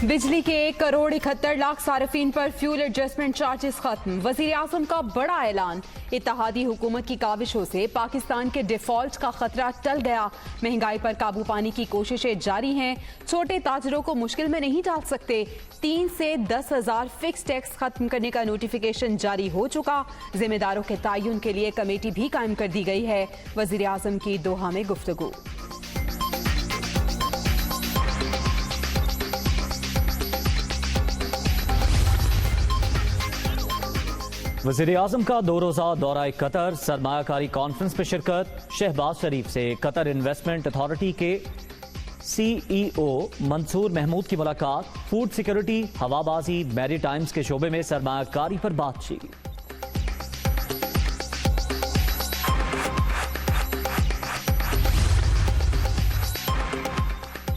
बिजली के 1,71,00,000 सार्फिन पर फ्यूल एडजस्टमेंट चार्जेस खत्म। वजीर आजम का बड़ा ऐलान। इत्तेहादी हुकूमत की काविशों से पाकिस्तान के डिफॉल्ट का खतरा टल गया। महंगाई पर काबू पाने की कोशिशें जारी हैं। छोटे ताजरों को मुश्किल में नहीं डाल सकते। 3 से 10,000 फिक्स टैक्स खत्म करने का नोटिफिकेशन जारी हो चुका। जिम्मेदारों के तयन के लिए कमेटी भी कायम कर दी गई है। वजीर आजम की दोहा में गुफ्तगू। वज़ीर आज़म का 2 रोज़ा दौरा कतर, सरमायाकारी कॉन्फ्रेंस में शिरकत। शहबाज शरीफ से कतर इन्वेस्टमेंट अथॉरिटी के CEO मंसूर महमूद की मुलाकात। फूड सिक्योरिटी, हवाबाजी, मैरीटाइम्स के शोबे में सरमायाकारी पर बातचीत।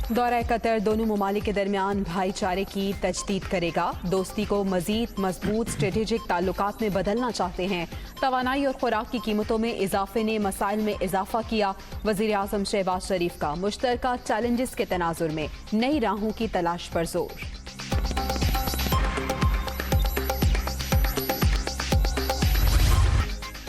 दौरा कतर दोनों ममालिक के दरमियान भाईचारे की तजदीद करेगा। दोस्ती को मजीद मजबूत स्ट्रेटेजिक ताल्लुकात में बदलना चाहते हैं। तवानाई और खुराक की कीमतों में इजाफे ने मसाइल में इजाफा किया। वजीर आजम शहबाज शरीफ का मुश्तरका चैलेंजेस के तनाजुर में नई राहों की तलाश पर जोर।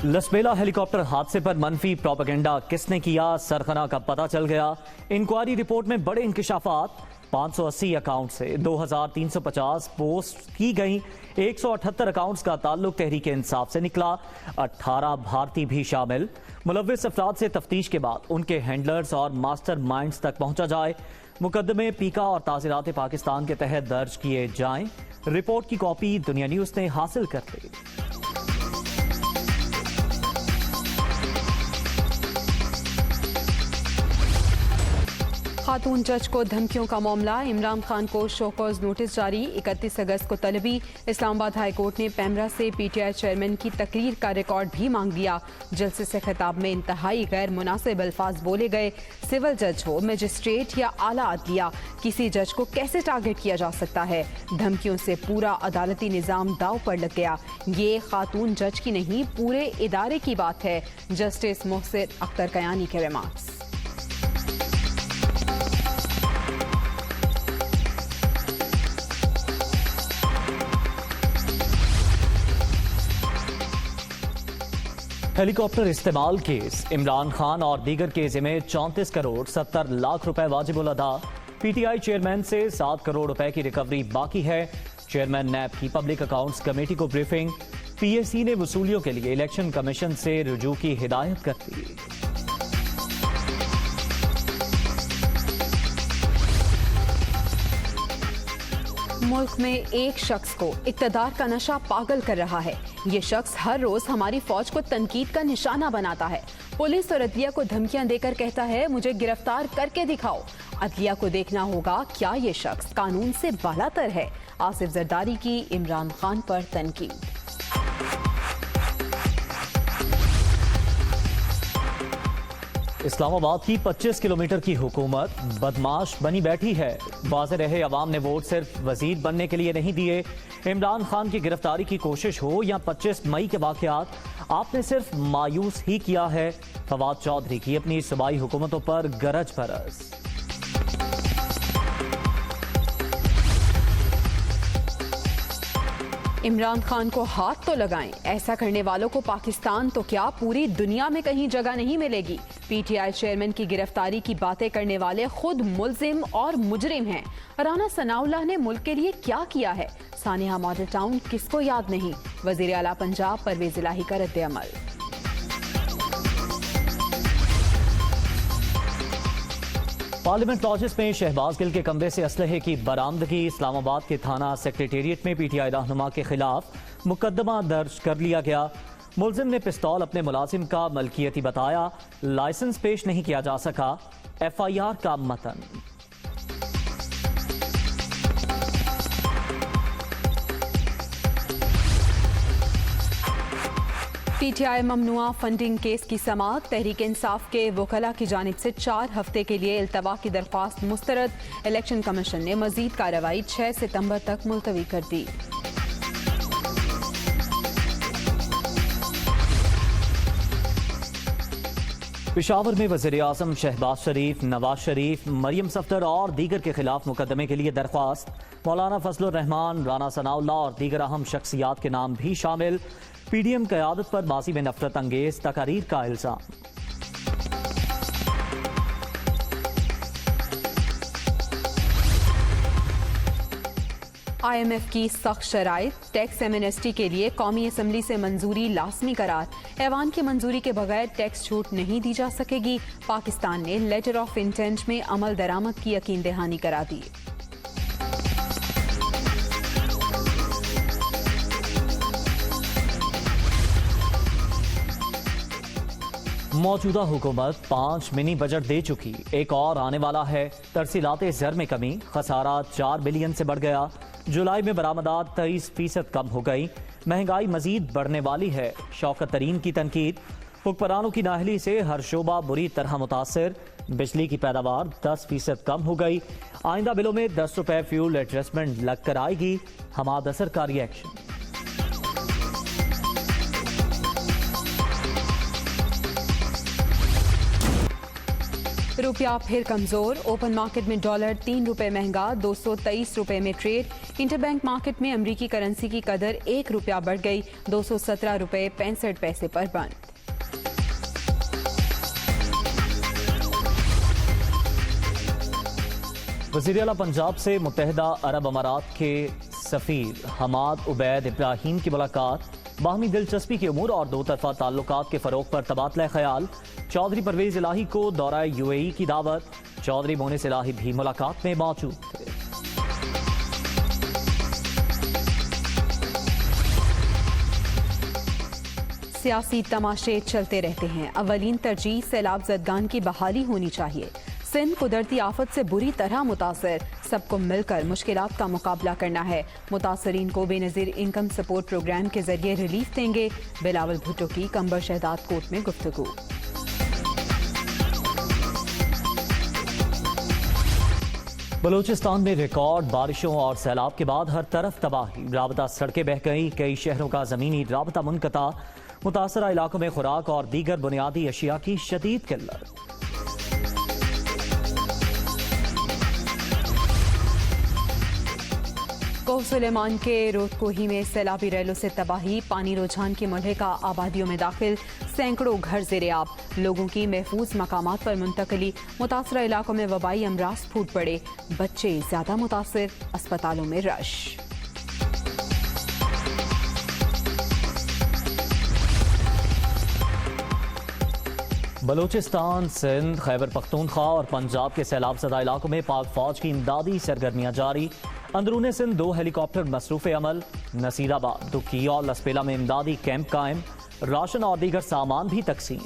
लसबेला हेलीकॉप्टर हादसे पर मनफी प्रोपेगेंडा किसने किया, सरखना का पता चल गया। इंक्वायरी रिपोर्ट में बड़े इंकिशाफात। 580 अकाउंट से 2,350 पोस्ट की गई। 178 अकाउंट्स का ताल्लुक तहरीक इंसाफ से निकला। 18 भारतीय भी शामिल। मुलव्विस अफराद से तफ्तीश के बाद उनके हैंडलर्स और मास्टर माइंड्स तक पहुंचा जाए। मुकदमे पीका और ताज़ीरात पाकिस्तान के तहत दर्ज किए जाएं। रिपोर्ट की कॉपी दुनिया न्यूज ने हासिल कर ली। खातून जज को धमकियों का मामला। इमरान खान को शोकॉज नोटिस जारी। 31 अगस्त को तलबी। इस्लामाबाद हाई कोर्ट ने पैमरा से PTI चेयरमैन की तकरीर का रिकॉर्ड भी मांग लिया। जलसे से खिताब में इंतहाई गैर मुनासिब अल्फाज बोले गए। सिविल जज हो, मजिस्ट्रेट या आला अदलिया, किसी जज को कैसे टारगेट किया जा सकता है। धमकियों से पूरा अदालती निज़ाम दाव पर लग गया। ये खातून जज की नहीं, पूरे इदारे की बात है। जस्टिस मोहसिन अख्तर कयानी के रिमार्क्स। हेलीकॉप्टर इस्तेमाल केस। इमरान खान और दीगर केस में 34 करोड़ 70 लाख रुपए वाजिबुल अदा। PTI चेयरमैन से 7 करोड़ रुपए की रिकवरी बाकी है। चेयरमैन नैब की पब्लिक अकाउंट्स कमेटी को ब्रीफिंग। PAC ने वसूलियों के लिए इलेक्शन कमीशन से रुजू की हिदायत कर दी। मुल्क में एक शख्स को इक्तदार का नशा पागल कर रहा है। ये शख्स हर रोज हमारी फौज को तनकीद का निशाना बनाता है। पुलिस और अदलिया को धमकियां देकर कहता है, मुझे गिरफ्तार करके दिखाओ। अदलिया को देखना होगा क्या ये शख्स कानून से बालातर है। आसिफ जरदारी की इमरान खान पर तनकीद। इस्लामाबाद की 25 किलोमीटर की हुकूमत बदमाश बनी बैठी है। वाज़ेह रहे, अवाम ने वोट सिर्फ वजीर बनने के लिए नहीं दिए। इमरान खान की गिरफ्तारी की कोशिश हो या 25 मई के वाकयात, आपने सिर्फ मायूस ही किया है। फवाद चौधरी की अपनी सूबाई हुकूमतों पर गरज बरस। इमरान खान को हाथ तो लगाएं। ऐसा करने वालों को पाकिस्तान तो क्या पूरी दुनिया में कहीं जगह नहीं मिलेगी। PTI चेयरमैन की गिरफ्तारी की बातें करने वाले खुद मुल्जिम और मुजरिम हैं। राना सनाउल्लाह ने मुल्क के लिए क्या किया है। सानिया मॉडल टाउन किसको याद नहीं। वजीर आला पंजाब परवेज इलाही का रद्द अमल। पार्लियामेंट लॉजेस में शहबाज गिल के कमरे से असलहे की बरामदगी। इस्लामाबाद के थाना सेक्रेटेरिएट में PTI रहनुमा के खिलाफ मुकदमा दर्ज कर लिया गया। मुलजिम ने पिस्तौल अपने मुलाजिम का मलकियती बताया। लाइसेंस पेश नहीं किया जा सका। FIR का मतन। PTI ममनुआ फंडिंग केस की समाअत। तहरीक इंसाफ के वकला की जानिब से 4 हफ्ते के लिए इल्तवा की दरख्वास्त मुस्तरद। इलेक्शन कमीशन ने मजीद कार्रवाई 6 सितंबर तक मुलतवी कर दी। पेशावर में वज़ीर-ए-आज़म शहबाज शरीफ, नवाज शरीफ, मरियम सफदर और दीगर के खिलाफ मुकदमे के लिए दरख्वास्त। मौलाना फजलुर रहमान, राना सनाउल्लाह और दीगर अहम शख्सियात के नाम भी शामिल। पीडीएम क़यादत पर माजी में नफरत अंगेज तकारीर का इल्जाम। IMF की सख्त शराइत, टैक्स एमनेस्टी के लिए कौमी असम्बली से मंजूरी लाजमी करार। ऐवान की मंजूरी के बगैर टैक्स छूट नहीं दी जा सकेगी। पाकिस्तान ने लेटर ऑफ इंटेंट में अमल दरामद की यकीन दहानी करा दी। मौजूदा हुकूमत 5 मिनी बजट दे चुकी, एक और आने वाला है। तरसीलाते ज़र में कमी, खसारा 4 बिलियन से बढ़ गया। जुलाई में बरामदात 23% कम हो गई। महंगाई मजीद बढ़ने वाली है। शौकत तरीन की तनकीद। हुक्मरानों की नाहली से हर शोबा बुरी तरह मुतासर। बिजली की पैदावार 10% कम हो गई। आइंदा बिलों में 10 रुपए फ्यूल एडजस्टमेंट लग कर आएगी। हमाद असर का रिएक्शन। रुपया फिर कमजोर। ओपन मार्केट में डॉलर 3 रुपए महंगा, 223 रुपए में ट्रेड। इंटरबैंक मार्केट में अमरीकी करेंसी की कदर 1 रुपया बढ़ गई, 217 रुपए 65 पैसे पर बंद। वज़ीर आला पंजाब से मुत्तहिदा अरब अमारात के सफीर हमाद उबैद इब्राहिम की मुलाकात। बाहमी दिलचस्पी की उमूर और दो तरफा ताल्लुकात के फरोग पर तबादला ख्याल। चौधरी परवेज इलाही को दौरा UAE की दावत। चौधरी मोनिस इलाही भी मुलाकात में मौजूद थे। सियासी तमाशे चलते रहते हैं। अवलीन तरजीह सैलाब ज़दगान की बहाली होनी चाहिए। सिंध कुदरती आफत से बुरी तरह मुतासर, सबको मिलकर मुश्किलात का मुकाबला करना है। मुतासरीन को बेनज़ीर इनकम सपोर्ट प्रोग्राम के जरिए रिलीफ देंगे। बिलावल भुट्टो की कंबर शहदाद कोर्ट में गुफ्तगू। बलूचिस्तान में रिकॉर्ड बारिशों और सैलाब के बाद हर तरफ तबाही। राबता सड़कें बह गई, कई शहरों का जमीनी राबता मुनक़ता। मुतासरा इलाकों में खुराक और दीगर बुनियादी अशिया की शदीद किल्लत। कोह सुलेमान के रोदकोही में सैलाबी रैलों से तबाही। पानी रुझान की मुल्हिका आबादियों में दाखिल, सैकड़ों घर ज़ेरे-आब। लोगों की महफूज मकामात पर मुंतकली। मुतासरा इलाकों में वबाई अमराज फूट पड़े। बच्चे ज्यादा मुतासर, अस्पतालों में रश। बलूचिस्तान, सिंध, खैबर पख्तूनख्वा और पंजाब के सैलाब ज़दा इलाकों में पाक फौज की इमदादी सरगर्मियां जारी। अंदरूनी सिंध 2 हेलीकॉप्टर मसरूफ़ अमल। नसीराबाद, दुकी और लसपेला में इमदादी कैंप कायम। राशन और दीगर सामान भी तकसीम।